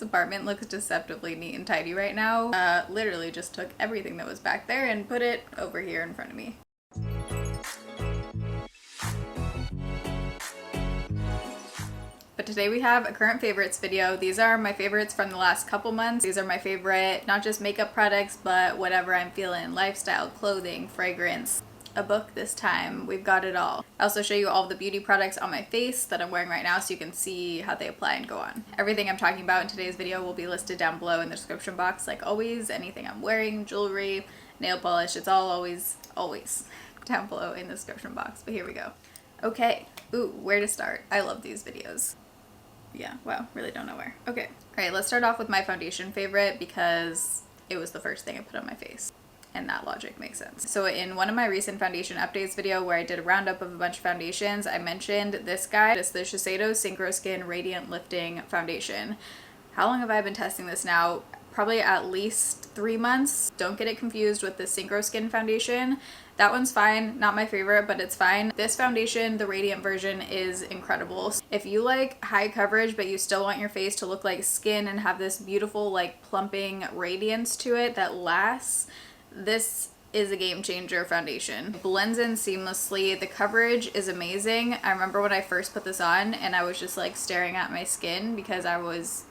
This apartment looks deceptively neat and tidy right now. Literally just took everything that was back there and put it over here in front of me. But today we have a current favorites video. These are my favorites from the last couple months. These are my favorite, not just makeup products, but whatever I'm feeling. Lifestyle, clothing, fragrance, a book this time. We've got it all. I also show you all the beauty products on my face that I'm wearing right now so you can see how they apply and go on. Everything I'm talking about in today's video will be listed down below in the description box like always. Anything I'm wearing, jewelry, nail polish, it's all always down below in the description box. But here we go. Okay, ooh, where to start? I love these videos. Yeah, wow, really don't know where. Okay, all right, let's start off with my foundation favorite because it was the first thing I put on my face. And that logic makes sense. So in one of my recent foundation updates video where I did a roundup of a bunch of foundations, I mentioned this guy. It's the Shiseido Synchro Skin Radiant Lifting Foundation. How long have I been testing this now? Probably at least 3 months. Don't get it confused with the Synchro Skin foundation. That one's fine, not my favorite, but it's fine. This foundation, the Radiant version, is incredible. If you like high coverage, but you still want your face to look like skin and have this beautiful, like, plumping radiance to it that lasts, this is a game changer foundation. It blends in seamlessly. The coverage is amazing. I remember when I first put this on and I was just like staring at my skin because I was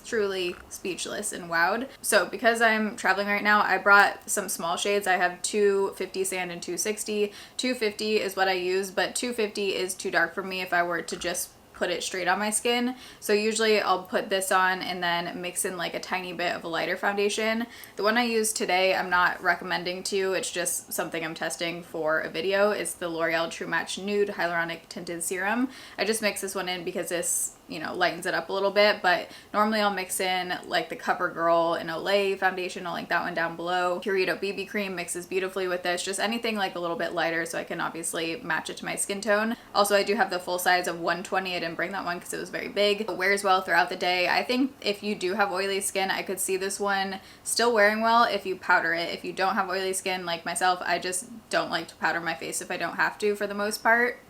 truly speechless and wowed. So because I'm traveling right now, I brought some small shades. I have 250 sand and 260. 250 is what I use, but 250 is too dark for me if I were to just put it straight on my skin. So usually I'll put this on and then mix in like a tiny bit of a lighter foundation. The one I used today, I'm not recommending to you. It's just something I'm testing for a video. It's the L'Oreal True Match Nude Hyaluronic Tinted Serum. I just mix this one in because this, you know, lightens it up a little bit, but normally I'll mix in like the CoverGirl and Olay foundation. I'll link that one down below. Purito BB cream mixes beautifully with this. Just anything like a little bit lighter so I can obviously match it to my skin tone. Also, I do have the full size of 120. I didn't bring that one because it was very big. It wears well throughout the day. I think if you do have oily skin, I could see this one still wearing well if you powder it. If you don't have oily skin like myself, I just don't like to powder my face if I don't have to for the most part.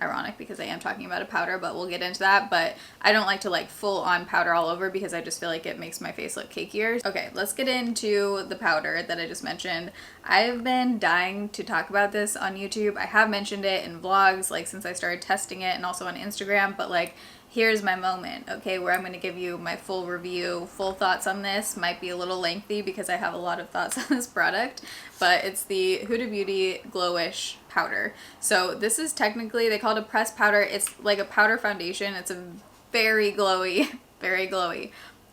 Ironic because I am talking about a powder, but we'll get into that. But I don't like to like full on powder all over because I just feel like it makes my face look cakier. Okay, let's get into the powder that I just mentioned. I've been dying to talk about this on YouTube. I have mentioned it in vlogs like since I started testing it and also on Instagram, but like here's my moment, okay, where I'm going to give you my full review, full thoughts on this. Might be a little lengthy because I have a lot of thoughts on this product, but it's the Huda Beauty Glowish powder. So this is technically, they call it a pressed powder. It's like a powder foundation. It's a very glowy, very glowy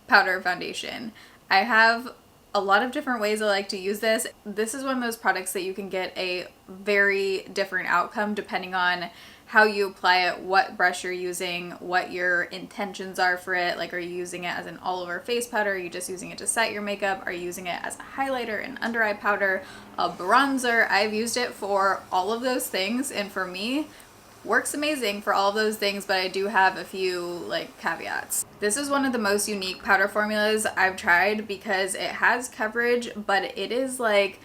powder foundation. I have a lot of different ways I like to use this. This is one of those products that you can get a very different outcome depending on how you apply it, what brush you're using, what your intentions are for it. Like, are you using it as an all-over face powder? Are you just using it to set your makeup? Are you using it as a highlighter, an under eye powder, a bronzer? I've used it for all of those things, and for me, works amazing for all of those things, but I do have a few like caveats. This is one of the most unique powder formulas I've tried because it has coverage, but it is like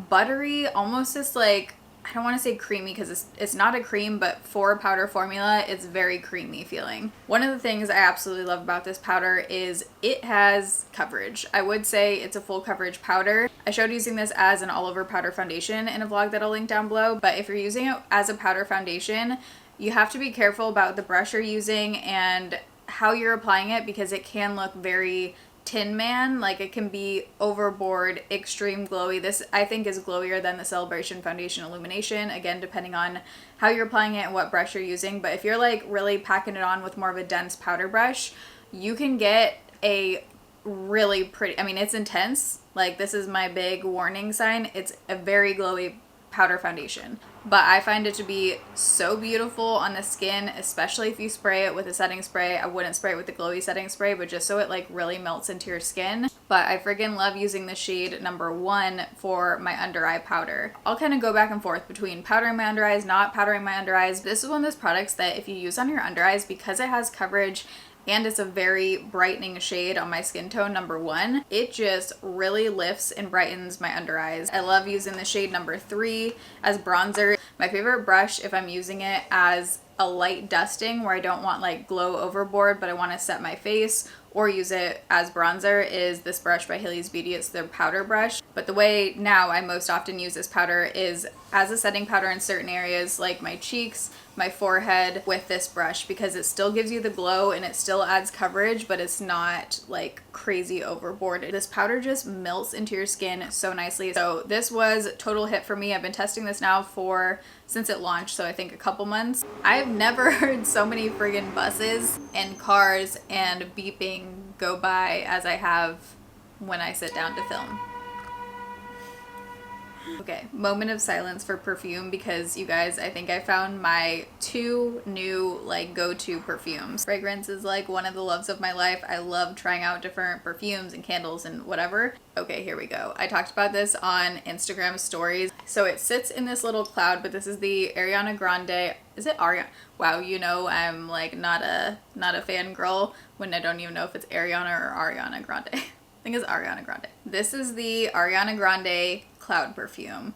buttery, almost just like, I don't want to say creamy because it's not a cream, but for a powder formula, it's very creamy feeling. One of the things I absolutely love about this powder is it has coverage. I would say it's a full coverage powder. I showed using this as an all-over powder foundation in a vlog that I'll link down below, but if you're using it as a powder foundation, you have to be careful about the brush you're using and how you're applying it because it can look very Tin Man, like it can be overboard, extreme glowy. This I think is glowier than the Celebration Foundation Illumination, again depending on how you're applying it and what brush you're using. But if you're like really packing it on with more of a dense powder brush, you can get a really pretty, I mean it's intense, like this is my big warning sign, it's a very glowy powder foundation. But I find it to be so beautiful on the skin, especially if you spray it with a setting spray. I wouldn't spray it with the glowy setting spray, but just so it like really melts into your skin. But I friggin' love using the shade number 1 for my under eye powder. I'll kind of go back and forth between powdering my under eyes, not powdering my under eyes. This is one of those products that if you use on your under eyes, because it has coverage and it's a very brightening shade on my skin tone, number 1, it just really lifts and brightens my under eyes. I love using the shade number 3 as bronzer. My favorite brush if I'm using it as a light dusting where I don't want like glow overboard but I want to set my face, or use it as bronzer is this brush by Hailey's Beauty. It's their powder brush. But the way now I most often use this powder is as a setting powder in certain areas like my cheeks, my forehead with this brush, because it still gives you the glow and it still adds coverage, but it's not like crazy overboard. This powder just melts into your skin so nicely. So this was a total hit for me. I've been testing this now since it launched, so I think a couple months. I've never heard so many friggin' buses and cars and beeping go by as I have when I sit down to film. Okay, moment of silence for perfume, because you guys, I think I found my 2 new like go-to perfumes. Fragrance is like one of the loves of my life. I love trying out different perfumes and candles and whatever. Okay, here we go. I talked about this on Instagram stories. So it sits in this little cloud, but this is the Ariana Grande. Is it Ariana? Wow, you know I'm like not a fangirl when I don't even know if it's Ariana or Ariana Grande. I think it's Ariana Grande. This is the Ariana Grande Cloud perfume.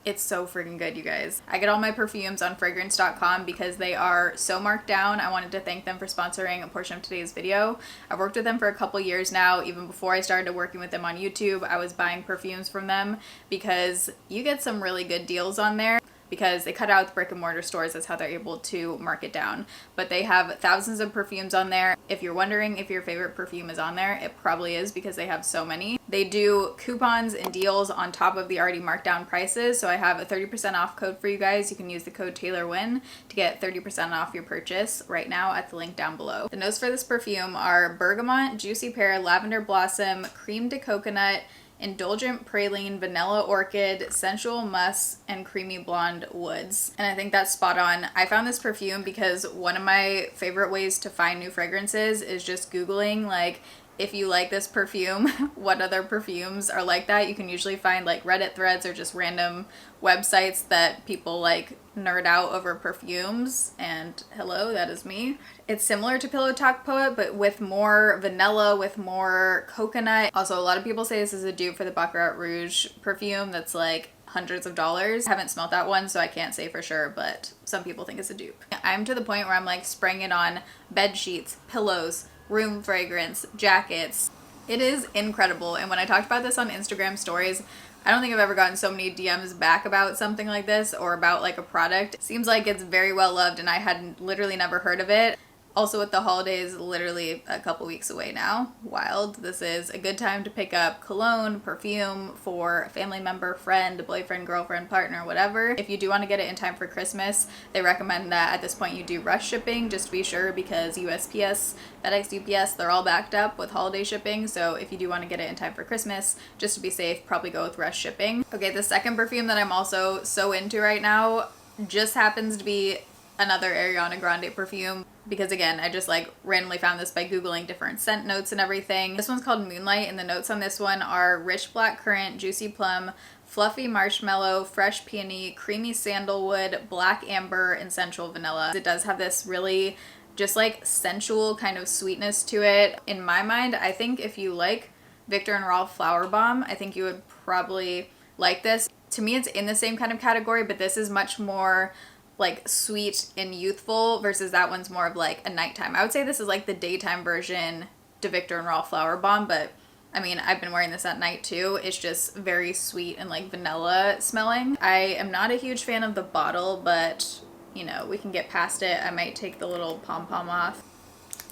It's so freaking good, you guys. I get all my perfumes on fragrance.com because they are so marked down. I wanted to thank them for sponsoring a portion of today's video. I've worked with them for a couple years now. Even before I started working with them on YouTube, I was buying perfumes from them because you get some really good deals on there, because they cut out the brick and mortar stores. That's how they're able to mark it down. But they have thousands of perfumes on there. If you're wondering if your favorite perfume is on there, it probably is, because they have so many. They do coupons and deals on top of the already marked down prices. So I have a 30% off code for you guys. You can use the code TaylorWin to get 30% off your purchase right now at the link down below. The notes for this perfume are bergamot, juicy pear, lavender blossom, cream de coconut, indulgent praline, vanilla orchid, sensual musk, and creamy blonde woods. And I think that's spot on. I found this perfume because one of my favorite ways to find new fragrances is just Googling like, if you like this perfume, what other perfumes are like that. You can usually find like Reddit threads or just random websites that people like nerd out over perfumes, and hello, that is me. It's similar to Pillow Talk Poet, but with more vanilla, with more coconut. Also, a lot of people say this is a dupe for the Baccarat Rouge perfume that's like hundreds of dollars. I haven't smelled that one, so I can't say for sure, but some people think it's a dupe. I'm to the point where I'm like spraying it on bed sheets, pillows, room fragrance, jackets. It is incredible. And when I talked about this on Instagram stories, I don't think I've ever gotten so many DMs back about something like this or about like a product. It seems like it's very well loved, and I had literally never heard of it. Also, with the holidays literally a couple weeks away now, wild. This is a good time to pick up cologne, perfume for a family member, friend, boyfriend, girlfriend, partner, whatever. If you do want to get it in time for Christmas, they recommend that at this point you do rush shipping, just to be sure, because USPS, FedEx, UPS, they're all backed up with holiday shipping. So if you do want to get it in time for Christmas, just to be safe, probably go with rush shipping. Okay, the second perfume that I'm also so into right now just happens to be another Ariana Grande perfume, because again, I just like randomly found this by Googling different scent notes and everything. This one's called Moonlight, and the notes on this one are rich black currant, juicy plum, fluffy marshmallow, fresh peony, creamy sandalwood, black amber, and sensual vanilla. It does have this really just like sensual kind of sweetness to it. In my mind, I think if you like Viktor and Rolf Flower Bomb, I think you would probably like this. To me, it's in the same kind of category, but this is much more like sweet and youthful versus that one's more of like a nighttime. I would say this is like the daytime version to Viktor and Rolf Flower Bomb, but I mean, I've been wearing this at night too. It's just very sweet and like vanilla smelling. I am not a huge fan of the bottle, but you know, we can get past it. I might take the little pom-pom off.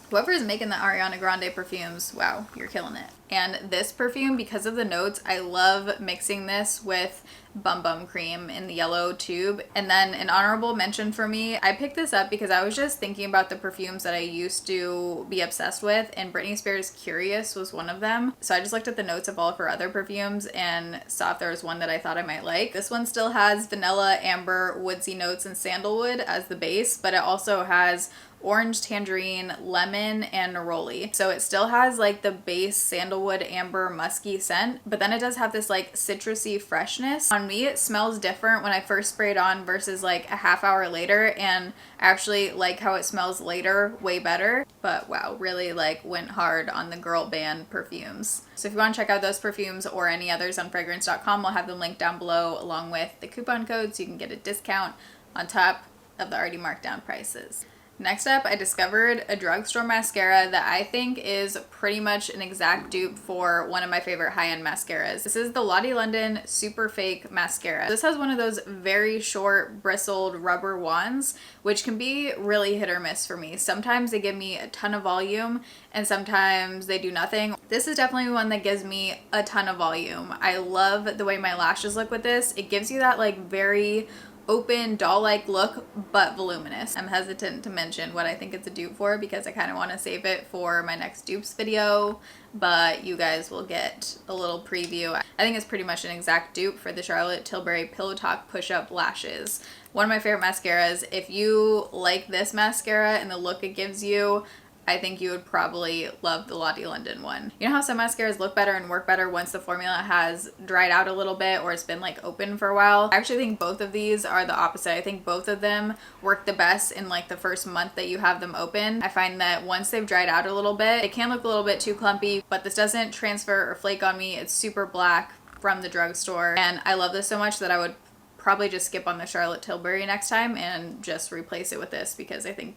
Whoever is making the Ariana Grande perfumes, wow, you're killing it. And this perfume, because of the notes, I love mixing this with Bum Bum Cream in the yellow tube. And then an honorable mention for me, I picked this up because I was just thinking about the perfumes that I used to be obsessed with, and Britney Spears' Curious was one of them. So I just looked at the notes of all of her other perfumes and saw if there was one that I thought I might like. This one still has vanilla, amber, woodsy notes, and sandalwood as the base, but it also has orange, tangerine, lemon, and neroli. So it still has like the base sandalwood, amber, musky scent, but then it does have this like citrusy freshness. On me, it smells different when I first spray it on versus like a half hour later, and I actually like how it smells later way better. But wow, really like went hard on the girl band perfumes. So if you want to check out those perfumes or any others on fragrance.com, I'll have them linked down below along with the coupon code so you can get a discount on top of the already marked down prices. Next up, I discovered a drugstore mascara that I think is pretty much an exact dupe for one of my favorite high-end mascaras. This is the Lottie London Super Fake Mascara. This has one of those very short bristled rubber wands, which can be really hit or miss for me. Sometimes they give me a ton of volume and sometimes they do nothing. This is definitely one that gives me a ton of volume. I love the way my lashes look with this. It gives you that like very open doll-like look but voluminous. I'm hesitant to mention what I think it's a dupe for because I kind of want to save it for my next dupes video, but you guys will get a little preview. I think it's pretty much an exact dupe for the Charlotte Tilbury Pillow Talk Push-Up Lashes. One of my favorite mascaras. If you like this mascara and the look it gives you, I think you would probably love the Lottie London one. You know how some mascaras look better and work better once the formula has dried out a little bit or it's been like open for a while? I actually think both of these are the opposite. I think both of them work the best in like the first month that you have them open. I find that once they've dried out a little bit, it can look a little bit too clumpy, but this doesn't transfer or flake on me. It's super black from the drugstore, and I love this so much that I would probably just skip on the Charlotte Tilbury next time and just replace it with this because I think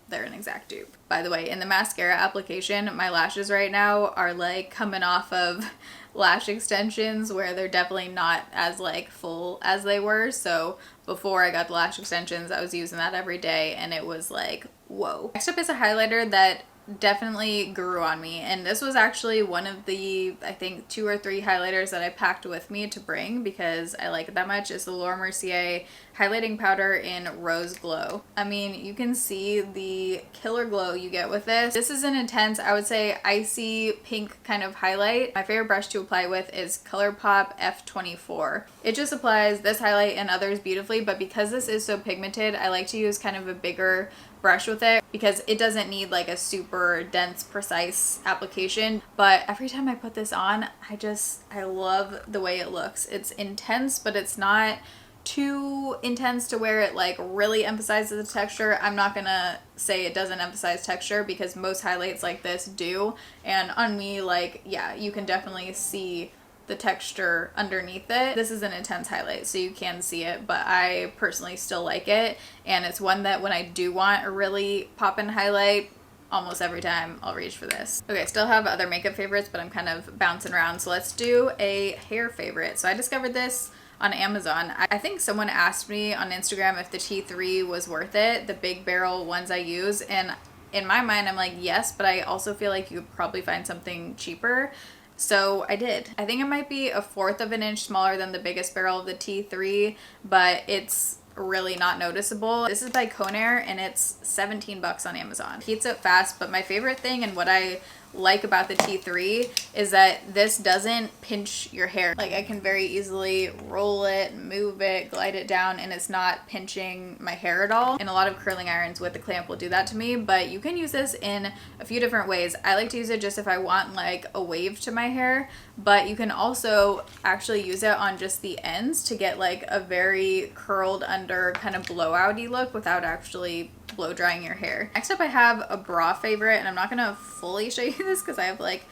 they're an exact dupe. By the way, in the mascara application, my lashes right now are like coming off of lash extensions where they're definitely not as like full as they were. So before I got the lash extensions, I was using that every day and it was like, whoa. Next up is a highlighter that definitely grew on me, and this was actually one of the I think 2 or 3 highlighters that I packed with me to bring because I like it that much. Is the Laura Mercier highlighting powder in Rose Glow. I mean, you can see the killer glow you get with this. This is an intense, I would say, icy pink kind of highlight. My favorite brush to apply with is ColourPop F24. It just applies this highlight and others beautifully, but because this is so pigmented, I like to use kind of a bigger brush with it because it doesn't need like a super dense, precise application. But every time I put this on, I love the way it looks. It's intense, but it's not too intense to where it like really emphasizes the texture. I'm not gonna say it doesn't emphasize texture because most highlights like this do, and on me, like, yeah, you can definitely see the texture underneath it. This is an intense highlight, so you can see it, but I personally still like it, and it's one that when I do want a really pop-in highlight, almost every time I'll reach for this. Okay, still have other makeup favorites, but I'm kind of bouncing around, so let's do a hair favorite. So I discovered this on Amazon. I think someone asked me on Instagram if the T3 was worth it, the big barrel ones I use, and in my mind I'm like, yes, but I also feel like you could probably find something cheaper. So I did. I think it might be 1/4 of an inch smaller than the biggest barrel of the T3, but it's really not noticeable. This is by Conair and it's 17 bucks on Amazon. Heats up fast, but my favorite thing and what I like about the T3 is that this doesn't pinch your hair. Like, I can very easily roll it, move it, glide it down, and it's not pinching my hair at all. And a lot of curling irons with the clamp will do that to me, but you can use this in a few different ways. I like to use it just if I want like a wave to my hair, but you can also actually use it on just the ends to get like a very curled under kind of blowout-y look without actually blow drying your hair. Next up, I have a bra favorite, and I'm not gonna fully show you this because I have like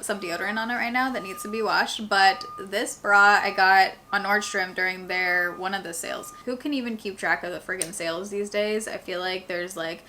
some deodorant on it right now that needs to be washed, but this bra I got on Nordstrom during their one of the sales. Who can even keep track of the friggin' sales these days? I feel like there's like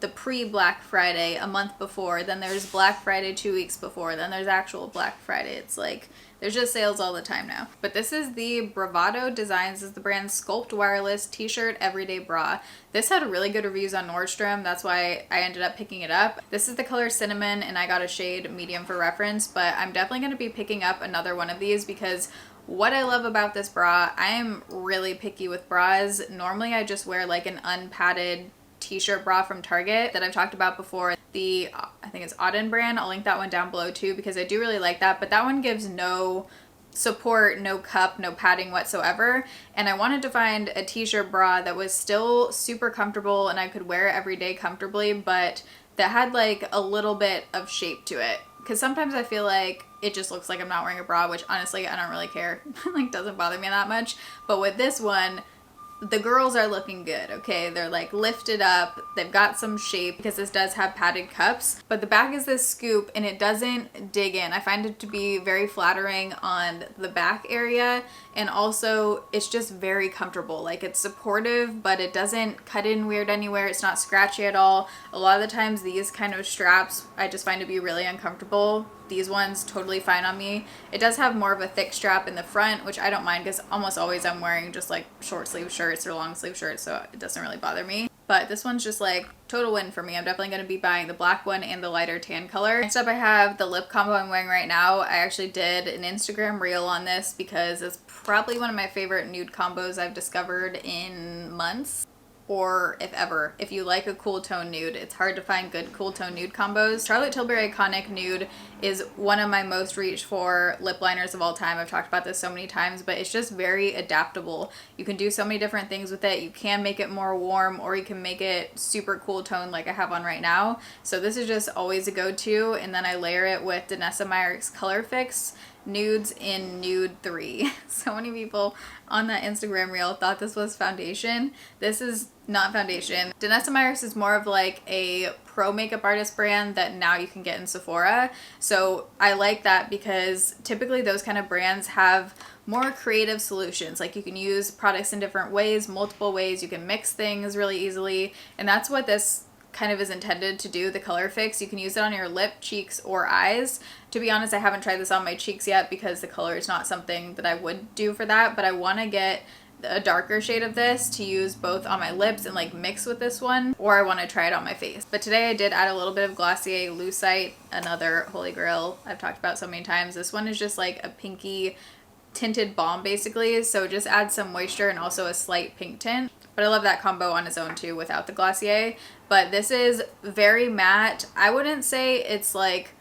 the pre-Black Friday a month before, then there's Black Friday 2 weeks before, then there's actual Black Friday. It's like there's just sales all the time now. But this is the Bravado Designs, is the brand Sculpt Wireless T-shirt Everyday Bra. This had really good reviews on Nordstrom. That's why I ended up picking it up. This is the color Cinnamon, and I got a shade medium for reference, but I'm definitely going to be picking up another one of these because what I love about this bra, I am really picky with bras. Normally I just wear like an unpadded t-shirt bra from Target that I've talked about before. The, I think it's Auden brand. I'll link that one down below too because I do really like that, but that one gives no support, no cup, no padding whatsoever. And I wanted to find a t-shirt bra that was still super comfortable and I could wear it every day comfortably, but that had like a little bit of shape to it. Because sometimes I feel like it just looks like I'm not wearing a bra, which honestly I don't really care. Like, doesn't bother me that much. But with this one, the girls are looking good, okay? They're like lifted up, they've got some shape because this does have padded cups, but the back is this scoop and it doesn't dig in. I find it to be very flattering on the back area, and also it's just very comfortable. Like, it's supportive, but it doesn't cut in weird anywhere. It's not scratchy at all. A lot of the times these kind of straps I just find to be really uncomfortable. These ones totally fine on me. It does have more of a thick strap in the front, which I don't mind because almost always I'm wearing just like short sleeve shirts or long sleeve shirts, so it doesn't really bother me. But this one's just like total win for me. I'm definitely going to be buying the black one and the lighter tan color. Next up I have the lip combo I'm wearing right now. I actually did an Instagram reel on this because it's probably one of my favorite nude combos I've discovered in months. Or if ever. If you like a cool tone nude, it's hard to find good cool tone nude combos. Charlotte Tilbury Iconic Nude is one of my most reached for lip liners of all time. I've talked about this so many times, but it's just very adaptable. You can do so many different things with it. You can make it more warm, or you can make it super cool tone like I have on right now. So this is just always a go-to, and then I layer it with Danessa Myricks Color Fix Nudes in Nude 3. So many people on that Instagram reel thought this was foundation. This is not foundation. Danessa Myricks is more of like a pro makeup artist brand that now you can get in Sephora. So I like that because typically those kind of brands have more creative solutions. Like, you can use products in different ways, multiple ways. You can mix things really easily. And that's what this kind of is intended to do, the color fix. You can use it on your lip, cheeks, or eyes. To be honest, I haven't tried this on my cheeks yet because the color is not something that I would do for that, but I want to get a darker shade of this to use both on my lips and like mix with this one, or I want to try it on my face. But today I did add a little bit of Glossier Lucite, another holy grail I've talked about so many times. This one is just like a pinky tinted balm basically, so it just adds some moisture and also a slight pink tint. But I love that combo on its own too without the Glossier. But this is very matte. I wouldn't say it's like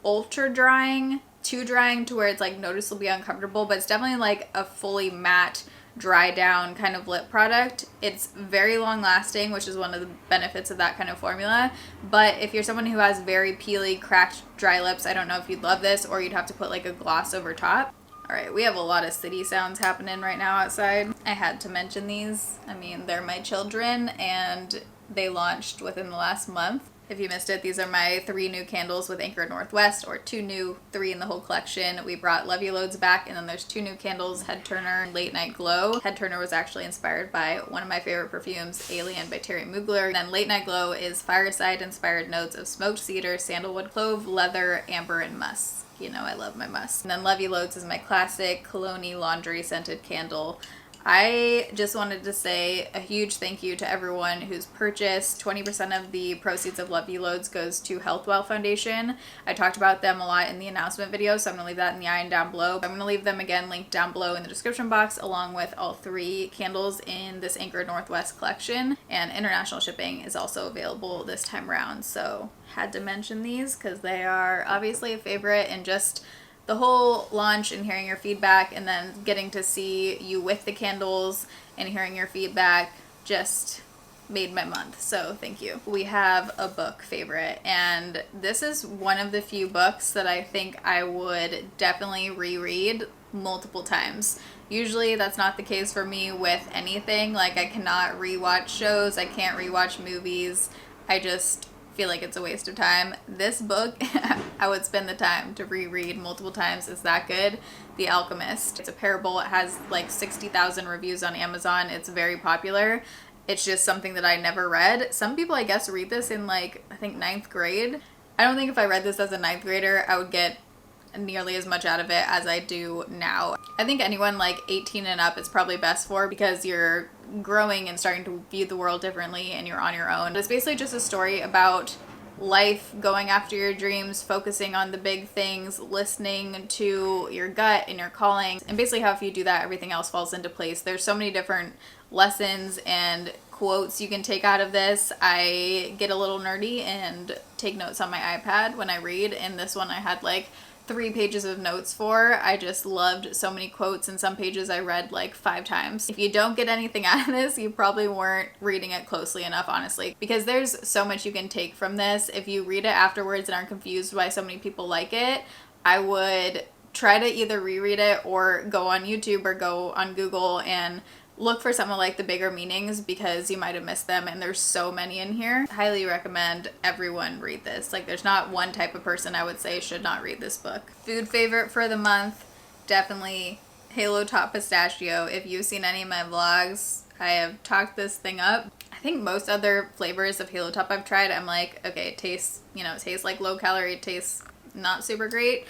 ultra drying, too drying to where it's like noticeably uncomfortable, but it's definitely like a fully matte, dry down kind of lip product. It's very long lasting, which is one of the benefits of that kind of formula. But if you're someone who has very peely, cracked, dry lips, I don't know if you'd love this, or you'd have to put like a gloss over top. Alright, we have a lot of city sounds happening right now outside. I had to mention these. I mean, they're my children and they launched within the last month. If you missed it, these are my 3 new candles with Anchor Northwest, or 2 new, 3 in the whole collection. We brought Love You Loads back, and then there's 2 new candles, Head Turner and Late Night Glow. Head Turner was actually inspired by one of my favorite perfumes, Alien by Terry Mugler. And then Late Night Glow is fireside-inspired notes of smoked cedar, sandalwood clove, leather, amber, and musk. You know I love my musk. And then Love You Loads is my classic cologne laundry scented candle. I just wanted to say a huge thank you to everyone who's purchased. 20% of the proceeds of Love You Loads goes to Healthwell Foundation. I talked about them a lot in the announcement video, so I'm going to leave that in the eye and down below. I'm going to leave them again linked down below in the description box, along with all 3 candles in this Anchor Northwest collection. And international shipping is also available this time around, so had to mention these because they are obviously a favorite, and just the whole launch and hearing your feedback and then getting to see you with the candles and hearing your feedback just made my month, so thank you. We have a book favorite, and this is one of the few books that I think I would definitely reread multiple times. Usually that's not the case for me with anything. Like, I cannot rewatch shows, I can't rewatch movies, I just feel like it's a waste of time. This book, I would spend the time to reread multiple times. It's that good. The Alchemist. It's a parable. It has like 60,000 reviews on Amazon. It's very popular. It's just something that I never read. Some people, I guess, read this in like, I think 9th grade. I don't think if I read this as a 9th grader, I would get nearly as much out of it as I do now. I think anyone like 18 and up is probably best for, because you're growing and starting to view the world differently and you're on your own. It's basically just a story about life, going after your dreams, focusing on the big things, listening to your gut and your calling, and basically how if you do that, everything else falls into place. There's so many different lessons and quotes you can take out of this. I get a little nerdy and take notes on my iPad when I read, and this one I had like 3 pages of notes for. I just loved so many quotes, and some pages I read like 5 times. If you don't get anything out of this, you probably weren't reading it closely enough, honestly, because there's so much you can take from this. If you read it afterwards and aren't confused why so many people like it, I would try to either reread it or go on YouTube or go on Google and look for some of like the bigger meanings because you might have missed them, and there's so many in here. Highly recommend everyone read this. Like there's not one type of person I would say should not read this book. Food favorite for the month, definitely Halo Top Pistachio. If you've seen any of my vlogs, I have talked this thing up. I think most other flavors of Halo Top I've tried, I'm like, okay, it tastes, you know, it tastes like low calorie, it tastes not super great.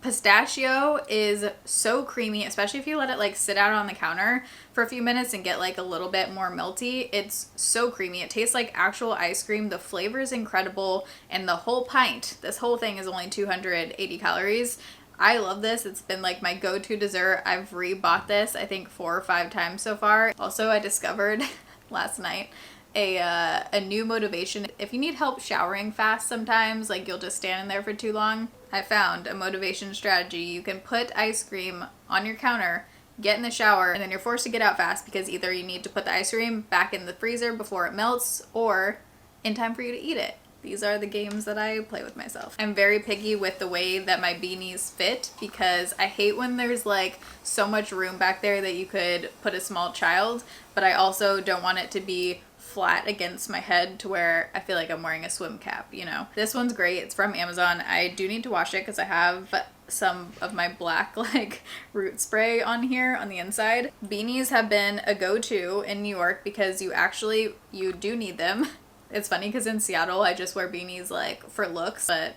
Pistachio is so creamy, especially if you let it like sit out on the counter for a few minutes and get like a little bit more melty. It's so creamy. It tastes like actual ice cream. The flavor is incredible, and the whole pint, this whole thing is only 280 calories. I love this. It's been like my go-to dessert. I've rebought this I think 4 or 5 times so far. Also, I discovered last night a new motivation. If you need help showering fast sometimes, like you'll just stand in there for too long, I found a motivation strategy. You can put ice cream on your counter, get in the shower, and then you're forced to get out fast because either you need to put the ice cream back in the freezer before it melts or in time for you to eat it. These are the games that I play with myself. I'm very picky with the way that my beanies fit because I hate when there's like so much room back there that you could put a small child, but I also don't want it to be flat against my head to where I feel like I'm wearing a swim cap, you know. This one's great. It's from Amazon. I do need to wash it because I have some of my black like root spray on here on the inside. Beanies have been a go-to in New York because you do need them. It's funny because in Seattle I just wear beanies like for looks, but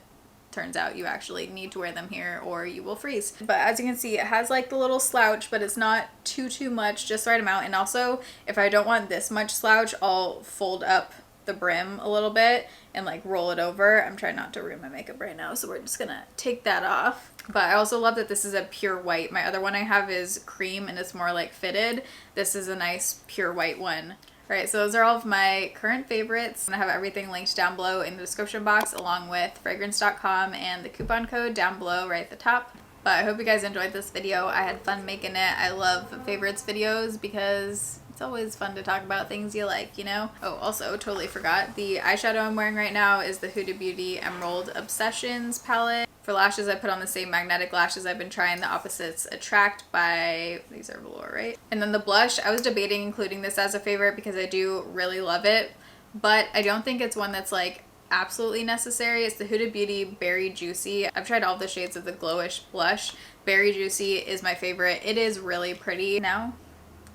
turns out you actually need to wear them here or you will freeze. But as you can see, it has like the little slouch, but it's not too much, just the right amount. And also, if I don't want this much slouch, I'll fold up the brim a little bit and like roll it over. I'm trying not to ruin my makeup right now, so we're just gonna take that off. But I also love that this is a pure white. My other one I have is cream and it's more like fitted. This is a nice pure white one. Alright, so those are all of my current favorites. I'm going to have everything linked down below in the description box along with fragrance.com and the coupon code down below right at the top. But I hope you guys enjoyed this video. I had fun making it. I love favorites videos because it's always fun to talk about things you like, you know? Oh, also, totally forgot. The eyeshadow I'm wearing right now is the Huda Beauty Emerald Obsessions palette. For lashes, I put on the same magnetic lashes I've been trying, the Opposites Attract by, these are Velour, right? And then the blush, I was debating including this as a favorite because I do really love it, but I don't think it's one that's like absolutely necessary. It's the Huda Beauty Berry Juicy. I've tried all the shades of the glowish blush. Berry Juicy is my favorite. It is really pretty. Now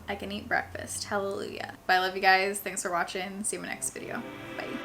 I can eat breakfast. Hallelujah. But I love you guys. Thanks for watching. See you in my next video. Bye.